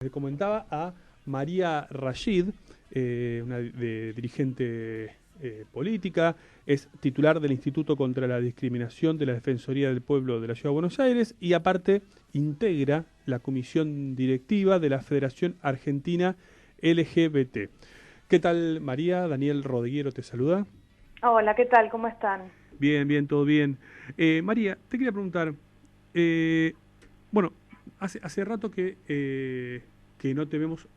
Le comentaba a María Rashid, una dirigente política, es titular del Instituto contra la Discriminación de la Defensoría del Pueblo de la Ciudad de Buenos Aires y aparte integra la comisión directiva de la Federación Argentina LGBT. ¿Qué tal, María? Daniel Rodiguero te saluda. Hola, ¿qué tal? ¿Cómo están? Bien, bien, todo bien. María, te quería preguntar, eh, bueno, hace rato que no te vemos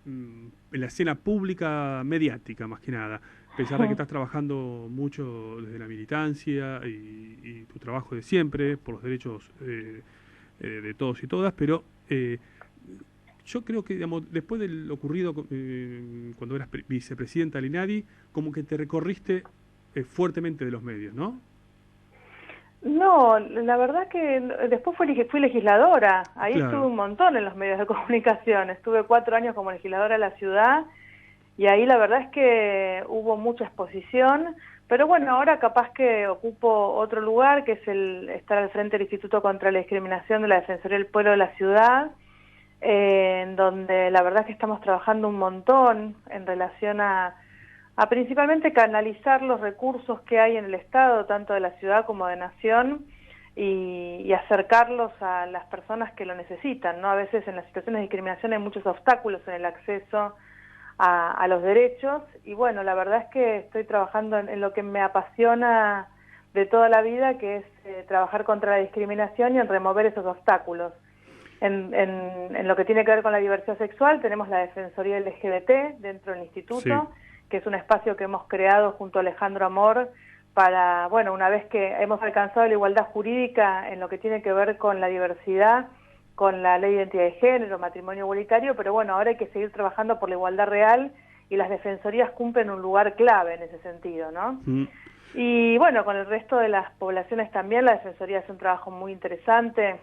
en la escena pública mediática, más que nada. A pesar de que estás trabajando mucho desde la militancia y tu trabajo de siempre por los derechos de todos y todas, pero yo creo que, digamos, después de lo ocurrido cuando eras vicepresidenta del INADI, como que te recorriste fuertemente de los medios, ¿no? No, la verdad que después fui legisladora, ahí estuve Claro. un montón en los medios de comunicación, estuve 4 años como legisladora de la ciudad y ahí la verdad es que hubo mucha exposición, pero bueno, ahora capaz que ocupo otro lugar, que es el estar al frente del Instituto contra la Discriminación de la Defensoría del Pueblo de la ciudad, en donde la verdad es que estamos trabajando un montón en relación a principalmente canalizar los recursos que hay en el Estado, tanto de la ciudad como de nación, y acercarlos a las personas que lo necesitan, ¿no? A veces en las situaciones de discriminación hay muchos obstáculos en el acceso a los derechos, y bueno, la verdad es que estoy trabajando en lo que me apasiona de toda la vida, que es trabajar contra la discriminación y en remover esos obstáculos. En lo que tiene que ver con la diversidad sexual, tenemos la Defensoría LGBT dentro del Sí. instituto, que es un espacio que hemos creado junto a Alejandro Amor para, bueno, una vez que hemos alcanzado la igualdad jurídica en lo que tiene que ver con la diversidad, con la ley de identidad de género, matrimonio igualitario, pero bueno, ahora hay que seguir trabajando por la igualdad real y las defensorías cumplen un lugar clave en ese sentido, ¿no? Mm. Y bueno, con el resto de las poblaciones también, la defensoría hace un trabajo muy interesante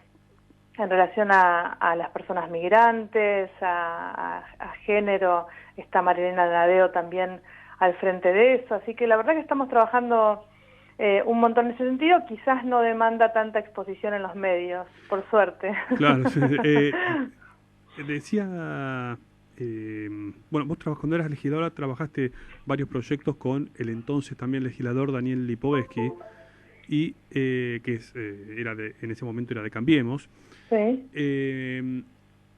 en relación a las personas migrantes, a género. Está Marilena Nadeo también al frente de eso, así que la verdad que estamos trabajando un montón en ese sentido, quizás no demanda tanta exposición en los medios, por suerte. Claro, sí, decía, bueno, cuando eras legisladora trabajaste varios proyectos con el entonces también legislador Daniel Lipovetsky, y en ese momento era de Cambiemos, Sí.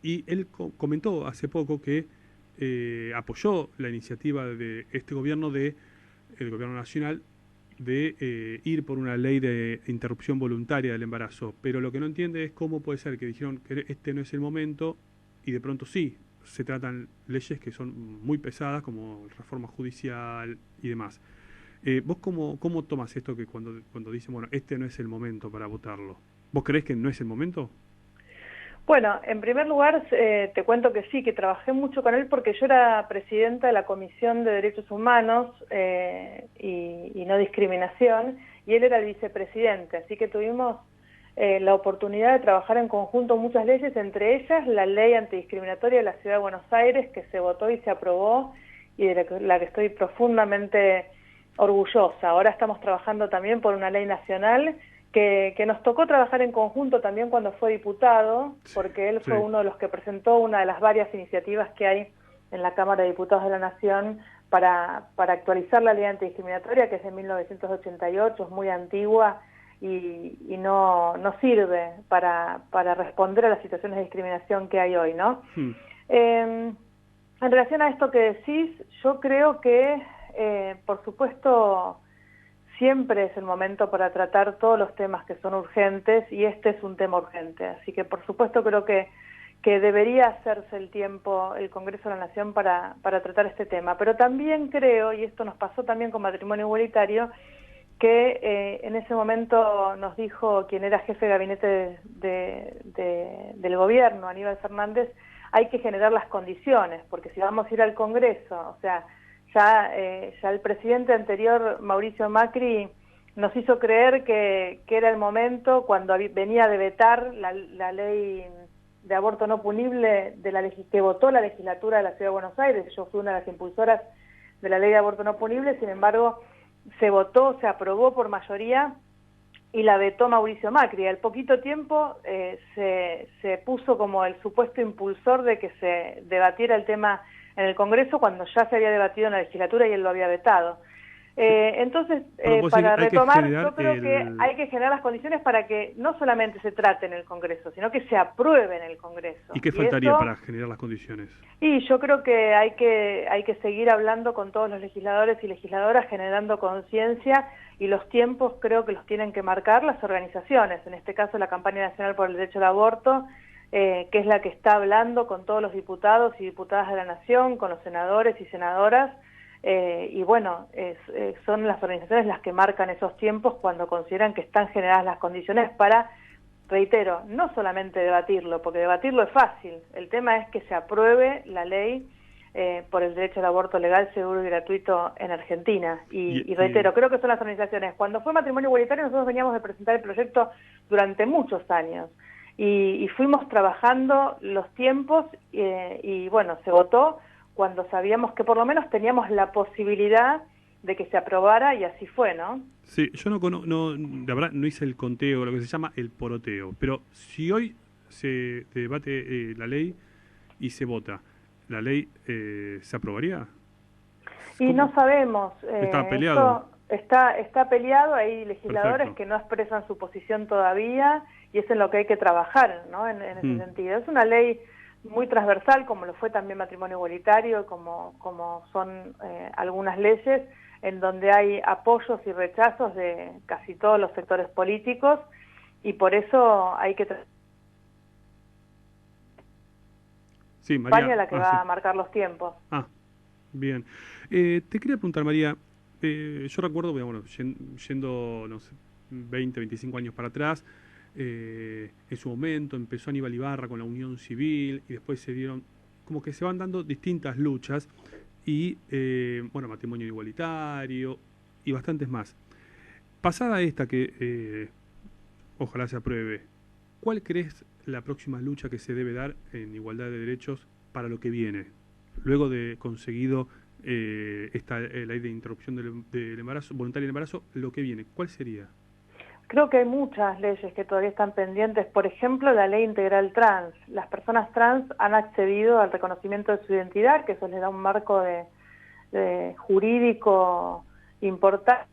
y él comentó hace poco que apoyó la iniciativa de este gobierno, el gobierno nacional, de ir por una ley de interrupción voluntaria del embarazo, pero lo que no entiende es cómo puede ser que dijeron que este no es el momento y de pronto sí, se tratan leyes que son muy pesadas como reforma judicial y demás. ¿Vos cómo tomas esto que cuando dicen, bueno, este no es el momento para votarlo? ¿Vos creés que no es el momento? Bueno, en primer lugar te cuento que sí, que trabajé mucho con él porque yo era presidenta de la Comisión de Derechos Humanos y No Discriminación, y él era el vicepresidente, así que tuvimos la oportunidad de trabajar en conjunto muchas leyes, entre ellas la ley antidiscriminatoria de la Ciudad de Buenos Aires, que se votó y se aprobó, y de la que estoy profundamente orgullosa. Ahora estamos trabajando también por una ley nacional que nos tocó trabajar en conjunto también cuando fue diputado, porque él fue Sí. uno de los que presentó una de las varias iniciativas que hay en la Cámara de Diputados de la Nación para actualizar la ley antidiscriminatoria, que es de 1988, es muy antigua y no sirve para responder a las situaciones de discriminación que hay hoy, ¿no? Hmm. En relación a esto que decís, yo creo que, por supuesto, siempre es el momento para tratar todos los temas que son urgentes y este es un tema urgente. Así que, por supuesto, creo que debería hacerse el tiempo, el Congreso de la Nación para tratar este tema. Pero también creo, y esto nos pasó también con matrimonio igualitario, que en ese momento nos dijo quien era jefe de gabinete del gobierno, Aníbal Fernández, hay que generar las condiciones, porque si vamos a ir al Congreso, o sea, ya el presidente anterior, Mauricio Macri, nos hizo creer que era el momento, cuando venía de vetar la ley de aborto no punible que votó la legislatura de la Ciudad de Buenos Aires. Yo fui una de las impulsoras de la ley de aborto no punible, sin embargo, se votó, se aprobó por mayoría, y la vetó Mauricio Macri. Al poquito tiempo se puso como el supuesto impulsor de que se debatiera el tema en el Congreso cuando ya se había debatido en la legislatura y él lo había vetado. Entonces, para retomar, yo creo que hay que generar las condiciones para que no solamente se trate en el Congreso, sino que se apruebe en el Congreso. ¿Y qué faltaría para generar las condiciones? Y yo creo que hay que seguir hablando con todos los legisladores y legisladoras, generando conciencia, y los tiempos creo que los tienen que marcar las organizaciones, en este caso la Campaña Nacional por el Derecho al Aborto, que es la que está hablando con todos los diputados y diputadas de la Nación, con los senadores y senadoras, y bueno, son las organizaciones las que marcan esos tiempos cuando consideran que están generadas las condiciones para, reitero, no solamente debatirlo, porque debatirlo es fácil, el tema es que se apruebe la ley por el derecho al aborto legal, seguro y gratuito en Argentina. Y reitero, creo que son las organizaciones. Cuando fue matrimonio igualitario nosotros veníamos de presentar el proyecto durante muchos años y fuimos trabajando los tiempos y bueno, se votó cuando sabíamos que por lo menos teníamos la posibilidad de que se aprobara, y así fue, ¿no? Sí, yo la verdad no hice el conteo, lo que se llama el poroteo, pero si hoy se debate la ley y se vota, ¿la ley se aprobaría? Y no sabemos. ¿Está peleado? Está peleado, hay legisladores Perfecto. que no expresan su posición todavía, y es en lo que hay que trabajar, ¿no? En ese sentido. Es una ley muy transversal, como lo fue también matrimonio igualitario, como son algunas leyes, en donde hay apoyos y rechazos de casi todos los sectores políticos, y por eso hay que Sí, María, España la que va a marcar los tiempos. Bien. Te quería preguntar, María, yo recuerdo, bueno, yendo, no sé, 20, 25 años para atrás, en su momento empezó Aníbal Ibarra con la Unión Civil y después se dieron, como que se van dando distintas luchas y, bueno, matrimonio igualitario y bastantes más. Pasada esta que ojalá se apruebe, ¿cuál crees la próxima lucha que se debe dar en igualdad de derechos para lo que viene? Luego de conseguido esta ley de interrupción del embarazo, voluntario del embarazo, lo que viene, ¿cuál sería? Creo que hay muchas leyes que todavía están pendientes. Por ejemplo, la ley integral trans. Las personas trans han accedido al reconocimiento de su identidad, que eso les da un marco de jurídico importante.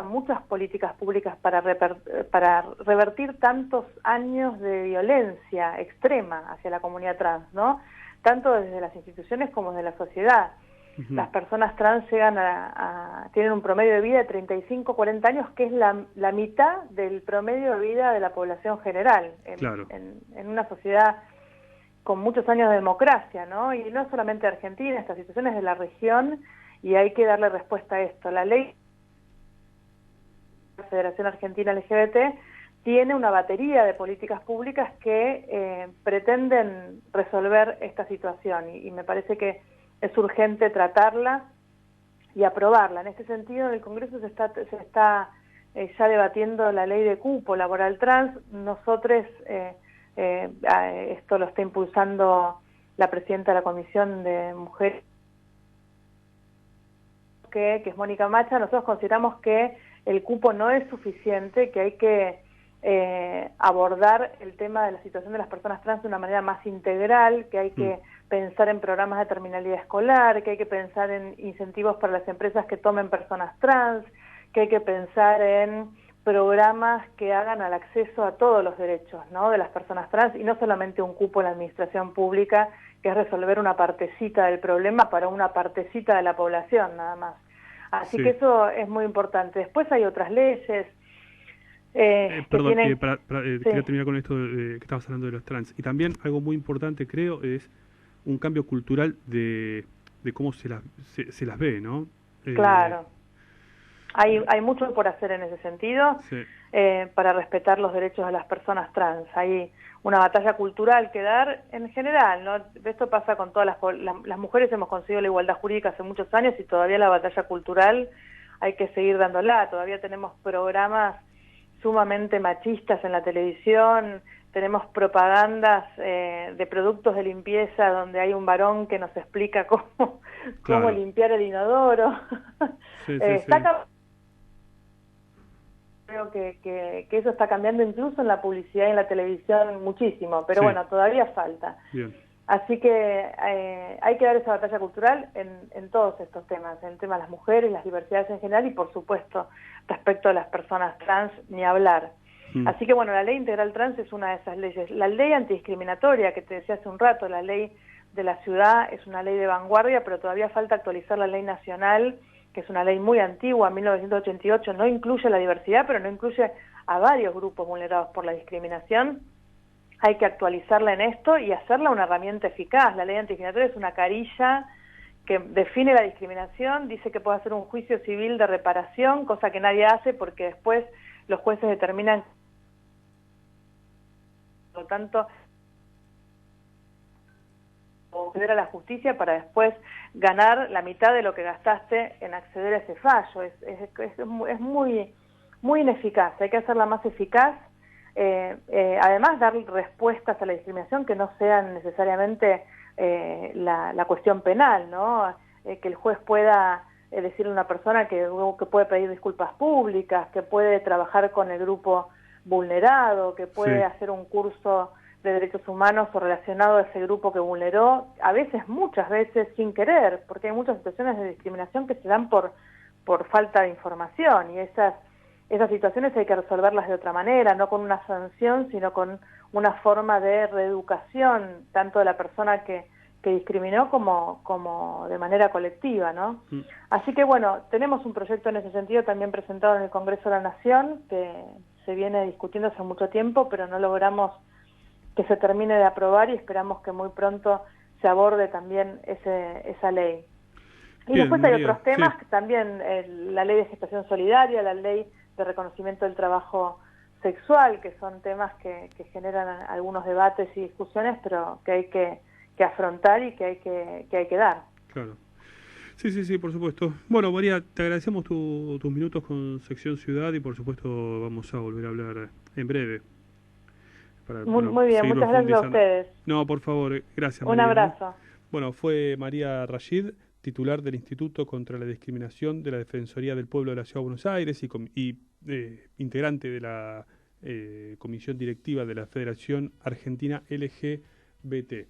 Muchas políticas públicas para revertir tantos años de violencia extrema hacia la comunidad trans, ¿no? Tanto desde las instituciones como desde la sociedad. Las personas trans llegan tienen un promedio de vida de 35, 40 años, que es la mitad del promedio de vida de la población general, en una sociedad con muchos años de democracia, ¿no? Y no solamente Argentina, estas situaciones de la región, y hay que darle respuesta a esto. La ley de la Federación Argentina LGBT tiene una batería de políticas públicas que pretenden resolver esta situación, y me parece que es urgente tratarla y aprobarla. En este sentido, en el Congreso se está ya debatiendo la ley de cupo laboral trans. Nosotros, esto lo está impulsando la presidenta de la Comisión de Mujeres, que es Mónica Macha. Nosotros consideramos que el cupo no es suficiente, que hay que abordar el tema de la situación de las personas trans de una manera más integral, que hay que pensar en programas de terminalidad escolar, que hay que pensar en incentivos para las empresas que tomen personas trans, que hay que pensar en programas que hagan al acceso a todos los derechos, ¿no?, de las personas trans, y no solamente un cupo en la administración pública, que es resolver una partecita del problema para una partecita de la población, nada más. Así que eso es muy importante. Después hay otras leyes. Perdón, quería terminar con esto que estabas hablando de los trans. Y también algo muy importante, creo, es un cambio cultural de cómo se las ve, ¿no? Claro. Hay mucho por hacer en ese sentido, para respetar los derechos de las personas trans. Hay una batalla cultural que dar en general, ¿no? Esto pasa con todas las mujeres. Hemos conseguido la igualdad jurídica hace muchos años, y todavía la batalla cultural hay que seguir dándola. Todavía tenemos programas sumamente machistas en la televisión, tenemos propagandas de productos de limpieza donde hay un varón que nos explica cómo limpiar el inodoro. creo que eso está cambiando incluso en la publicidad y en la televisión muchísimo, pero Sí. bueno, todavía falta. Bien. Así que hay que dar esa batalla cultural en todos estos temas, en el tema de las mujeres, las diversidades en general y por supuesto respecto a las personas trans, ni hablar. Así que bueno, la ley integral trans es una de esas leyes. La ley antidiscriminatoria que te decía hace un rato, la ley de la ciudad, es una ley de vanguardia, pero todavía falta actualizar la ley nacional, que es una ley muy antigua, 1988, no incluye la diversidad, pero no incluye a varios grupos vulnerados por la discriminación. Hay que actualizarla en esto y hacerla una herramienta eficaz. La ley antidiscriminatoria es una carilla que define la discriminación, dice que puede hacer un juicio civil de reparación, cosa que nadie hace porque después los jueces determinan, por lo tanto, acceder a la justicia para después ganar la mitad de lo que gastaste en acceder a ese fallo. Es muy ineficaz, hay que hacerla más eficaz. Además, dar respuestas a la discriminación que no sean necesariamente la cuestión penal, ¿no? Que el juez pueda decirle a una persona que puede pedir disculpas públicas, que puede trabajar con el grupo vulnerado, que puede hacer un curso de derechos humanos o relacionado a ese grupo que vulneró, a veces, muchas veces, sin querer, porque hay muchas situaciones de discriminación que se dan por falta de información, y esas situaciones hay que resolverlas de otra manera, no con una sanción, sino con una forma de reeducación, tanto de la persona que discriminó como de manera colectiva, ¿no? Así que bueno, tenemos un proyecto en ese sentido también presentado en el Congreso de la Nación, que se viene discutiendo hace mucho tiempo, pero no logramos que se termine de aprobar y esperamos que muy pronto se aborde también esa ley. Y Bien, después hay María, otros temas, también la ley de gestación solidaria, la ley de reconocimiento del trabajo sexual, que son temas que generan algunos debates y discusiones, pero que hay que afrontar y que hay que dar. Claro. Sí, por supuesto. Bueno, María, te agradecemos tus minutos con Sección Ciudad y por supuesto vamos a volver a hablar en breve. Muy bien, muchas gracias a ustedes. No, por favor, gracias, Un María. abrazo. Bueno, fue María Rashid, titular del Instituto contra la Discriminación de la Defensoría del Pueblo de la Ciudad de Buenos Aires y integrante de la comisión directiva de la Federación Argentina LGBT.